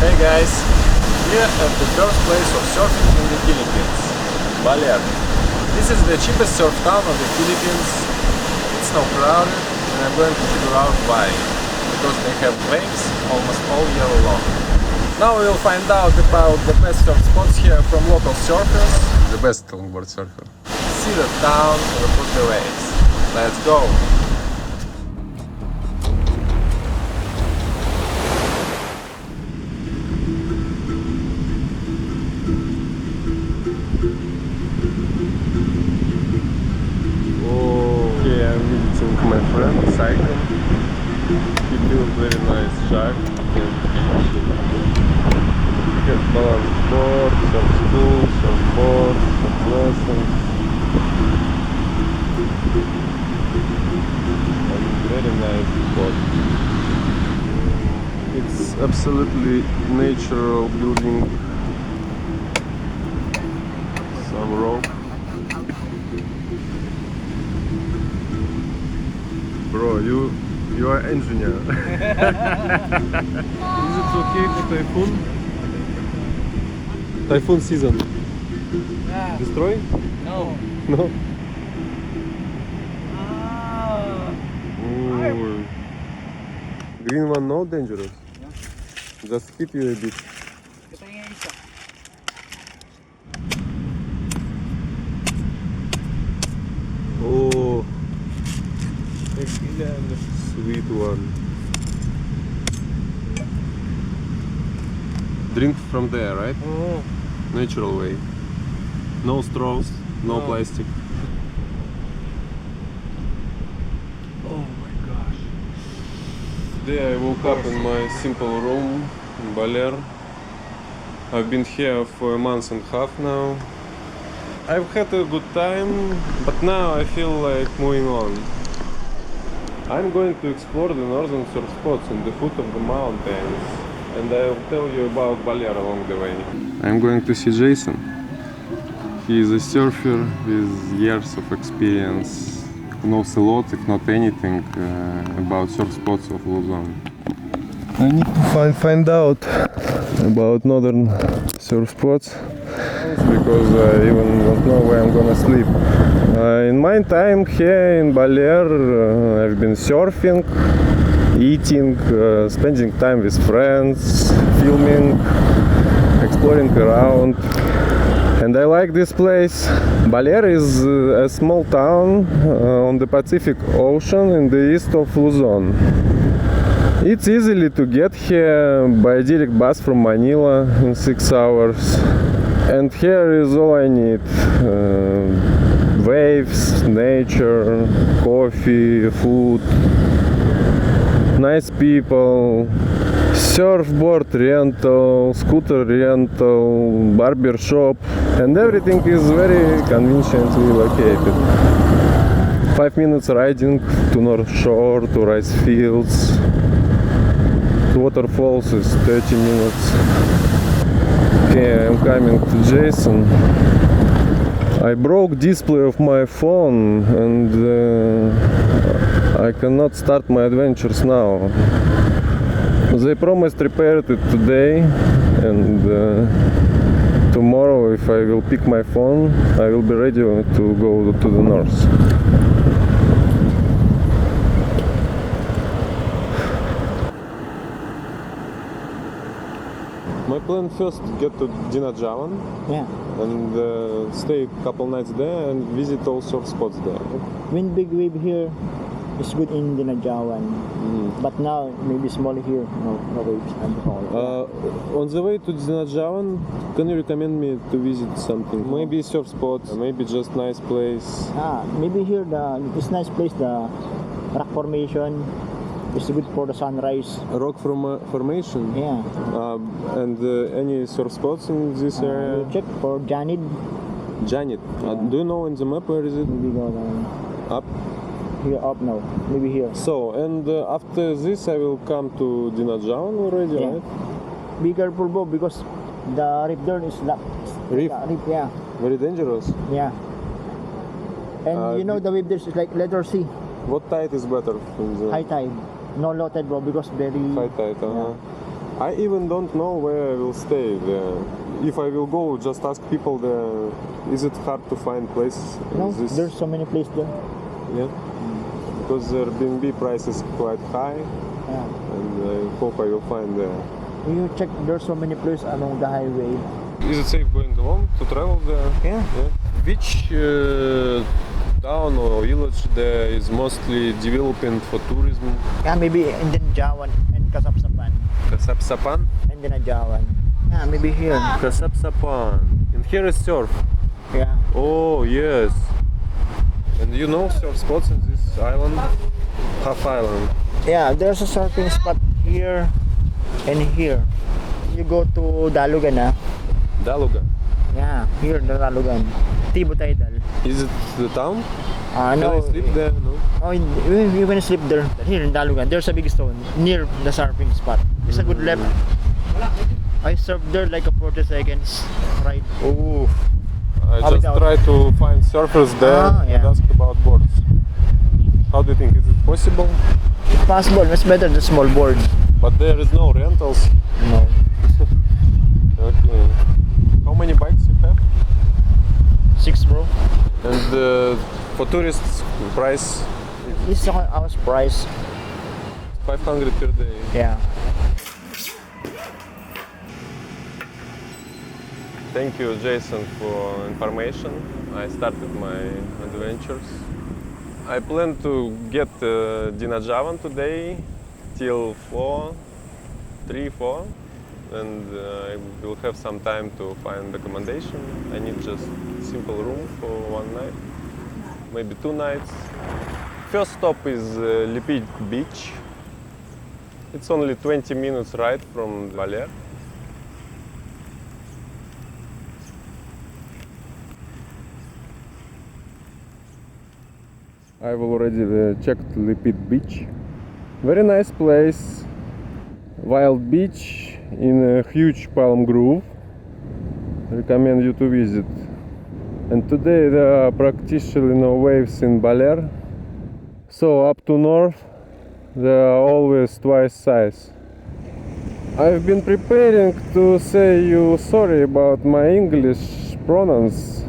Hey guys, we are at the birthplace of surfing in the Philippines, Baler. This is the cheapest surf town of the Philippines. It's not crowded and I'm going to figure out why. Because they have waves almost all year long. Now we will find out about the best surf spots here from local surfers. The best longboard surfer. See the town and report the waves. Let's go! My friend cycling. He built very nice shack and he has balance board, some school, some boards, some lessons. And very nice spot. It's absolutely natural building. Some rope. Bro, you are engineer. Is it okay for typhoon? Typhoon season. Yeah. Destroy? No. No. Ah. Green one no dangerous. Yeah. Just hit you a bit. Ito yung isa. Oh. Sweet one. Drink from there, right? Oh. Natural way. No straws, no plastic. Oh my gosh. Today I woke up in my simple room in Baler. I've been here for a month and a half now. I've had a good time, but now I feel like moving on. I'm going to explore the northern surf spots in the foot of the mountains, and I'll tell you about Baler along the way. I'm going to see Jason. He is a surfer with years of experience, who knows a lot, if not anything, about surf spots of Luzon. I need to find out about northern surf spots, because I even don't know where I'm gonna sleep. In my time here in Baler, I've been surfing, eating, spending time with friends, filming, exploring around. And I like this place. Baler is a small town on the Pacific Ocean in the east of Luzon. It's easily to get here by direct bus from Manila in 6 hours. And here is all I need. Waves, nature, coffee, food, nice people, surfboard rental, scooter rental, barber shop, and everything is very conveniently located. 5 minutes riding to North Shore, to rice fields, to waterfalls is 30 minutes. Okay, I'm coming to Jason. I broke display of my phone and I cannot start my adventures now. They promised repair it today, and tomorrow if I will pick my phone I will be ready to go to the north. My plan first to get to Dinajawan. Yeah. And stay a couple nights there and visit all surf spots there. When big wave here is good in Dinajawan. But now maybe small here. No waves at all. On the way to Dinajawan, can you recommend me to visit something? Maybe surf spots, maybe just nice place. Maybe here this nice place, the rock formation. It's good for the sunrise. Rock formation? Yeah. And any surf spots in this area? We'll check for Janid. Janit. Yeah. Do you know in the map where is it? Maybe go down. Up? Here, up now. Maybe here. So, and after this I will come to Dinajawan already, Yeah. right? Be careful, Bob, because the reef there is Reef? Reef, yeah. Very dangerous. Yeah. And you know the wave there is like letter C. What tide is better? High tide. No low tide, bro, because very high tide, yeah. I even don't know where I will stay there. If I will go, just ask people there. Is it hard to find places? No, there's so many places there. Yeah. Because the Airbnb price is quite high, Yeah. and I hope I will find there. You check, there's so many places along the highway. Is it safe going alone to travel there? Yeah. Which town or village there is mostly developing for tourism? Yeah, maybe Indinajawan and Kasapsapan. Kasapsapan? Indinajawan. Yeah, maybe here. Kasapsapan. And here is surf. Yeah. Oh yes. And you know surf spots in this island? Half island. Yeah, there's a surfing spot here and here. You go to Dalugan, ah. Daluga. Yeah, here the Dalugan. Tibo Tidal. Is it the town? No. Can I sleep there? No. Oh, you can sleep there. Here in Dalugan, there's a big stone near the surfing spot. It's a good left. I surfed there like a 40 seconds ride. Oh. I just without- try to find surfers there yeah. and ask about boards. How do you think? Is it possible? It's possible, much better than small board. But there is no rentals. No. Okay. How many bikes you have? 6, bro. And for tourists, price This is our price. 500 per day. Yeah. Thank you, Jason, for information. I started my adventures. I plan to get Dinajavan today till 3, 4, and I will have some time to find accommodation. I need just simple room for one night, maybe 2 nights. First stop is Lipid Beach. It's only 20 minutes ride from Baler. I've already checked Lipid Beach. Very nice place. Wild beach in a huge palm grove. Recommend you to visit. And today there are practically no waves in Baler. So up to north there are always twice size. I've been preparing to say you sorry about my English pronouns.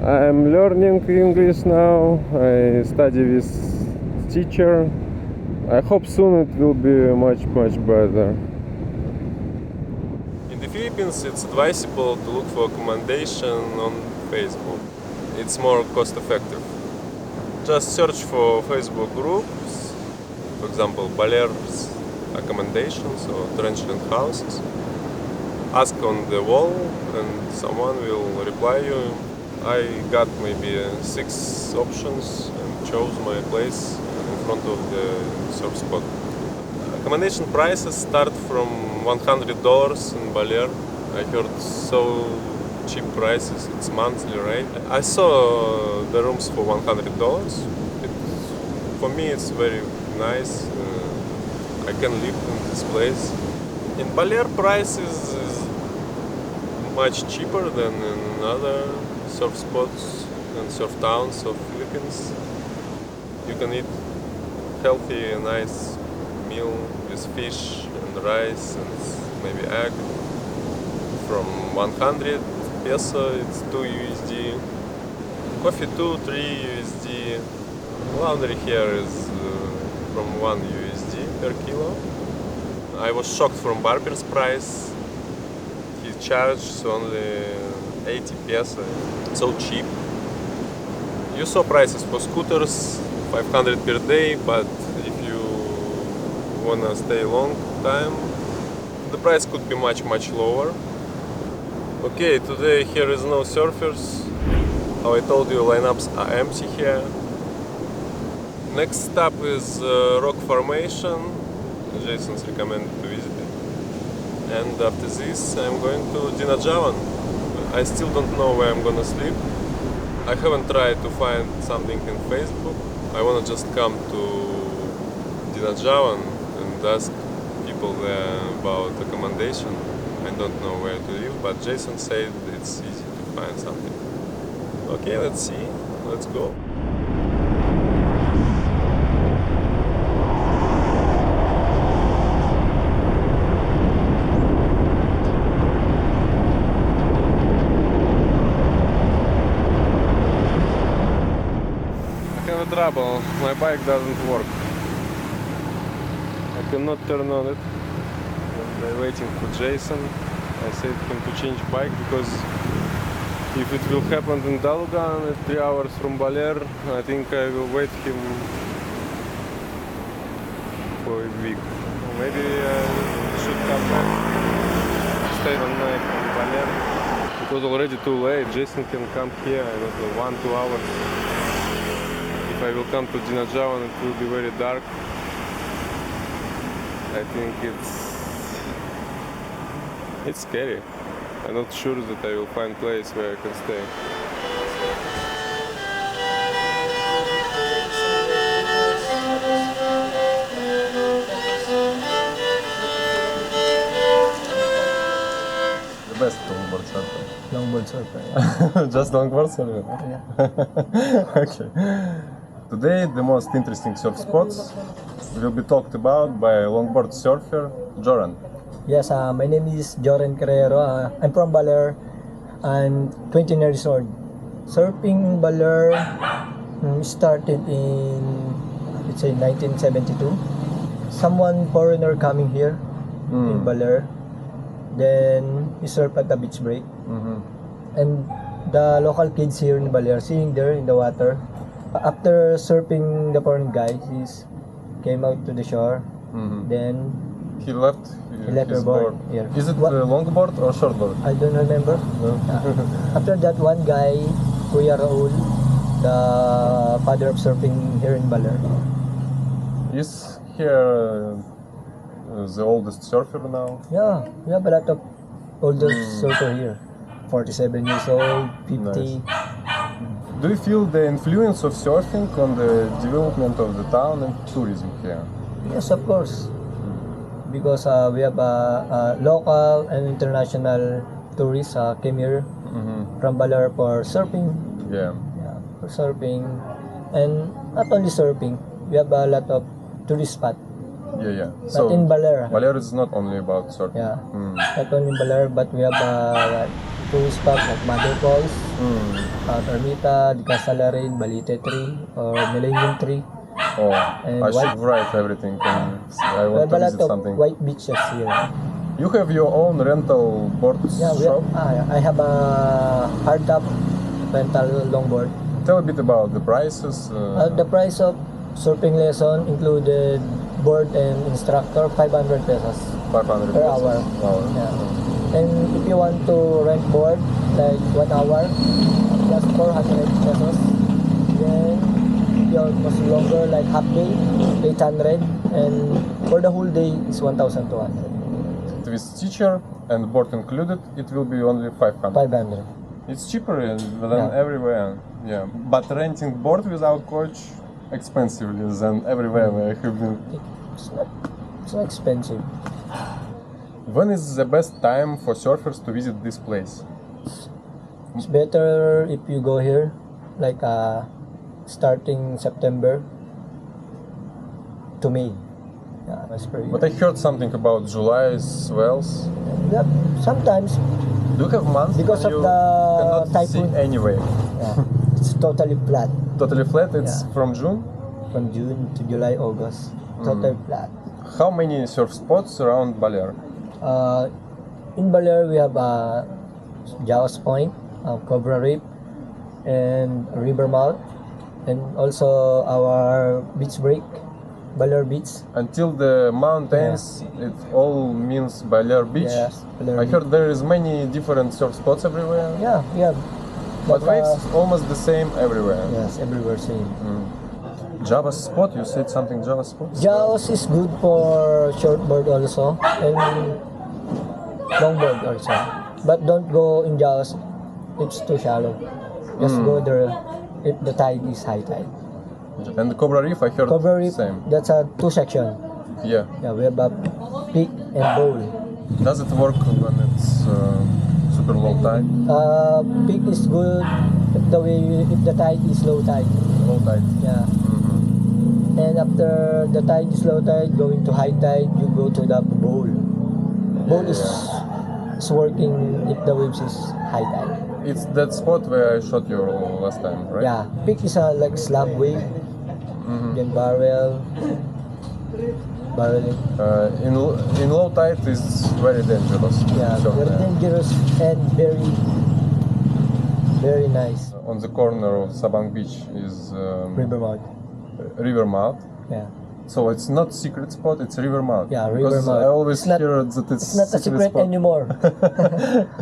I am learning English now. I study with teacher. I hope soon it will be much better. In the Philippines it's advisable to look for accommodation on Facebook. It's more cost effective. Just search for Facebook groups, for example Baler's accommodations or transient houses. Ask on the wall and someone will reply you. I got maybe 6 options and chose my place in front of the surf spot. Accommodation prices start from $100 in Baler. I heard so cheap prices, it's monthly rate. I saw the rooms for $100. For me it's very nice. I can live in this place. In Baler price is much cheaper than in other surf spots and surf towns of Philippines. You can eat healthy, nice meal with fish and rice and maybe egg. From 100 peso, it's 2 USD. Coffee 2, 3 USD. Laundry here is from 1 USD per kilo. I was shocked from barber's price. He charged only 80 peso, so cheap. You saw prices for scooters, 500 per day, but if you wanna stay long time, the price could be much lower. Okay, today here is no surfers. How I told you, lineups are empty here. Next stop is rock formation. Jason's recommended to visit it. And after this I'm going to Dinajavan. I still don't know where I'm gonna sleep. I haven't tried to find something in Facebook. I wanna just come to Dinajavan and ask people there about accommodation. I don't know where to live, but Jason said it's easy to find something. Okay, let's see. Let's go. trouble. My bike doesn't work. I cannot turn on it. And I'm waiting for Jason. I said him to change bike because if it will happen in Dalugan at 3 hours from Baler, I think I will wait him for a week. Maybe I should come back, stay one night in Baler. It was already too late. Jason can come here, I don't know, 1-2 hours. If I will come to Dinajawan, it will be very dark. I think it's scary. I'm not sure that I will find place where I can stay. The best longboard surfer. Longboard surfer. Yeah. Just longboard surfer? Yeah. Okay. Today the most interesting surf spots will be talked about by longboard surfer Joran. Yes, my name is Joren Carrero. I'm from Baler. I'm 20 years old. Surfing in Baler started in, let's say, 1972. Someone foreigner coming here in Baler. Then he surfed at the beach break. And the local kids here in Baler seeing there in the water. After surfing the foreign guy, he came out to the shore. Then He left her his board board. here. Is it What? a longboard or shortboard? I don't remember. After that, one guy, Kuya Raul, the father of surfing here in Baler. Is here the oldest surfer now? Yeah, we have a lot of older surfer here. 47 years old, 50. Do you feel the influence of surfing on the development of the town and tourism here? Yes, of course. Because we have local and international tourists came here from Baler for surfing. Yeah. Yeah, for surfing. And not only surfing, we have a lot of tourist spots. Yeah. Not in Baler. Baler is not only about surfing. Yeah, not only in Baler, but we have tourist spots like Mother Falls, Ermita, the Casalarin, Balite Tree, or Millennium Tree. Oh, And I what- should write everything. I We want have to a lot visit of something. white beaches here. You have your own rental board Yeah, shop? I have a hardtop rental longboard. Tell a bit about the prices. The price of surfing lesson included board and instructor, 500 pesos 500 per pesos. hour. Hour. Yeah. And if you want to rent board, like 1 hour, just 400 pesos. Then if you're much longer, like half day, 800. And for the whole day, it's 1,200. With teacher and board included, it will be only 500. 500. It's cheaper than Yeah. everywhere. Yeah, but renting board without coach expensively than everywhere where I have been. It's not expensive. When is the best time for surfers to visit this place? It's better if you go here, like starting September to May. Yeah, that's pretty. But I heard something about July swells. Yeah, sometimes Do you have months Because when of you the cannot typhoon. see anyway? yeah, it's totally flat Totally flat. It's Yeah. from June. from June to July, August. Totally flat. How many surf spots around Baler? In Baler, we have Jaos Point, Cobra Reef, and River Mouth, and also our beach break, Baler Beach. Until the mountains, it all means Baler Beach. Yes, Baler I Beach. heard there is many different surf spots everywhere. Yeah, we have. But waves is almost the same everywhere. Yes, everywhere same. Java spot, you said something Java spot? Jaos is good for shortboard also and longboard also. But don't go in Jaos, it's too shallow. Just go there if the tide is high tide. And the Cobra Reef, I heard Cobra Reef, same. that's a two section. Yeah. Yeah, we have a peak and bowl. Does it work when it's super low tide? Peak is good if the tide is low tide. Low tide. Yeah. And after the tide is low tide, going to high tide, you go to the bowl. Bowl is working if the waves is high tide. It's that spot where I shot you last time, right? Yeah, peak is a like slab wave, then barreling. In low tide it's very dangerous. Yeah, surf very there. dangerous and very nice. On the corner of Sabang Beach is River mouth. river mouth. Yeah. So it's not secret spot, it's river mouth. Yeah, river Because mouth. I always It's not- hear that It's not a secret spot. anymore.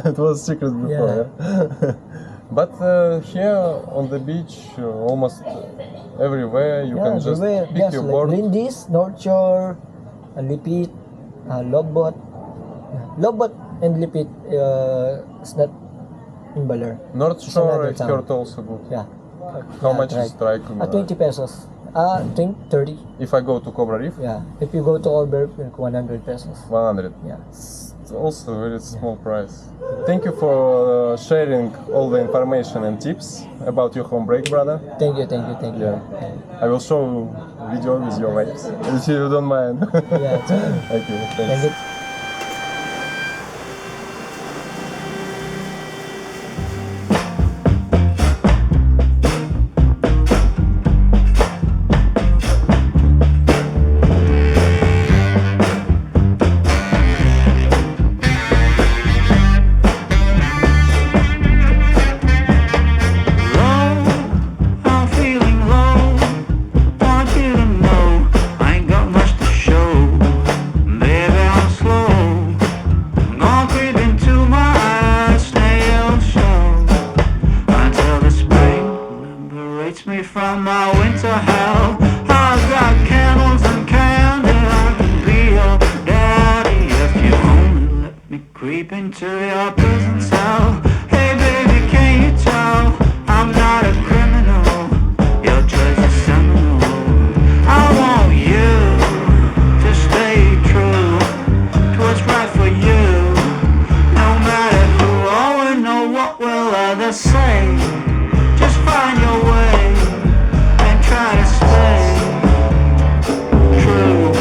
It was secret before. Yeah. But here on the beach, almost everywhere you can just everywhere. pick Yes, your like board. Lindis, North Shore, Lipit, Lobot. Lobot and Lipit is not in Baler. North It's Shore another I town. heard also good. Yeah. How Yeah, much right. is strike? 20 pesos. I think 30. If I go to Cobra Reef, Yeah. If you go to Alberg, 100 pesos. 100. Yeah. It's also a very small price. Thank you for sharing all the information and tips about your home break, brother. Thank you. Yeah. I will show video with your waves, if you don't mind. Yeah, it's okay. Okay, thanks. And it, I'm feeling low. Want you to know I ain't got much to show. Baby, I'm slow. Gonna creep into my eyes, snail show. Until the spring liberates me from my winter hell. I've got candles and candy. I can be your daddy if you only let me creep into your prison cell. Hey baby, can you tell I'm not a criminal? Your choice is seminal. I want you to stay true to what's right for you. No matter who or know what will others say. Just find your way and try to stay true.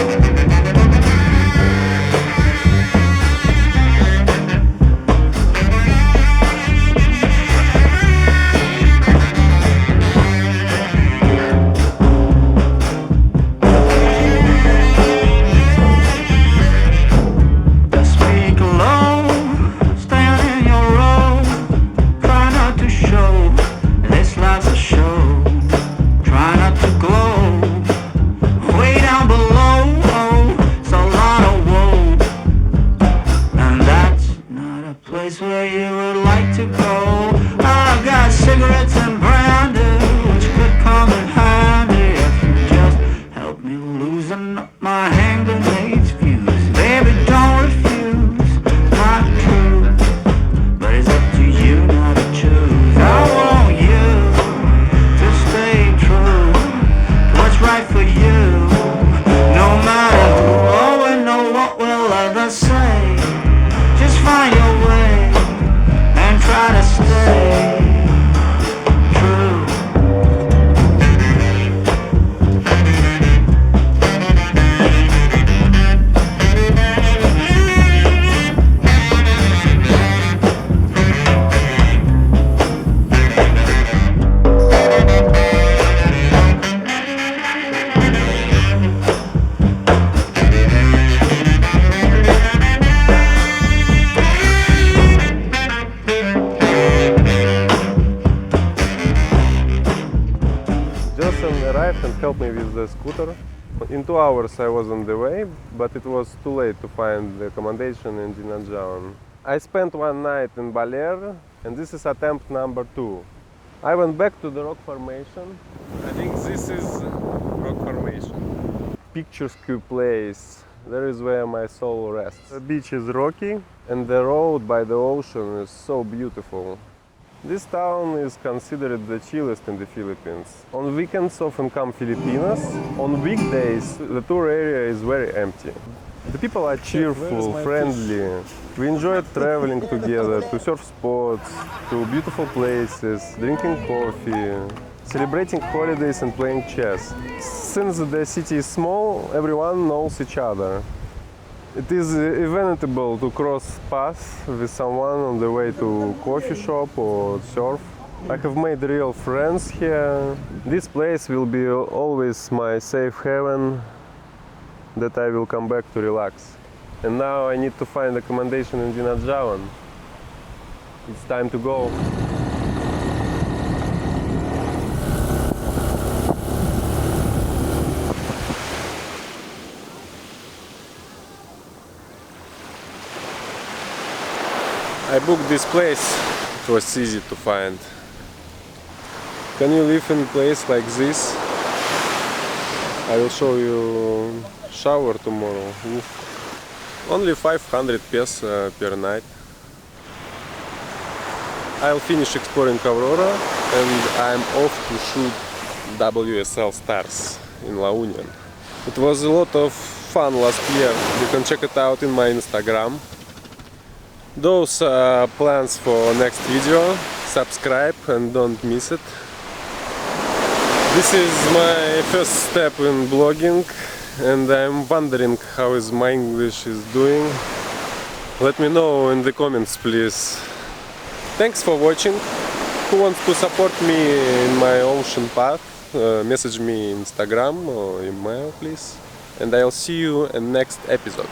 Speak low, stand in your row. Try not to show this life's a show. Try not to glow. Way down below, it's a lot of woe. And that's not a place where you would like to go. I've got cigarettes and brandy, which could come in handy if you just help me loosen up my hand grenades fuse. Baby, don't refuse my truth, but it's up to you now to choose. I want you to stay true to what's right for you. No matter who or know what will others say. Just find your way and try to stay true. Jason arrived and helped me with the scooter. In 2 hours I was on the way, but it was too late to find the accommodation in Dinajan. I spent one night in Baler, and this is attempt number 2. I went back to the rock formation. I think this is rock formation. Picturesque place. There is where my soul rests. The beach is rocky, and the road by the ocean is so beautiful. This town is considered the chillest in the Philippines. On weekends often come Filipinos. On weekdays the tour area is very empty. The people are cheerful, friendly. We enjoy traveling together to surf spots, to beautiful places, drinking coffee, celebrating holidays and playing chess. Since the city is small, everyone knows each other. It is inevitable to cross paths with someone on the way to coffee shop or surf. I have made real friends here. This place will be always my safe haven that I will come back to relax. And now I need to find accommodation in Dinajawan. It's time to go. I booked this place. It was easy to find. Can you live in a place like this? I will show you shower tomorrow. Only 500 pesos per night. I'll finish exploring Aurora and I'm off to shoot WSL stars in La Union. It was a lot of fun last year. You can check it out in my Instagram. Those are plans for next video. Subscribe and don't miss it. This is my first step in blogging and I'm wondering how is my English is doing. Let me know in the comments, please. Thanks for watching. Who wants to support me in my ocean path? Message me Instagram or email, please. And I'll see you in next episode.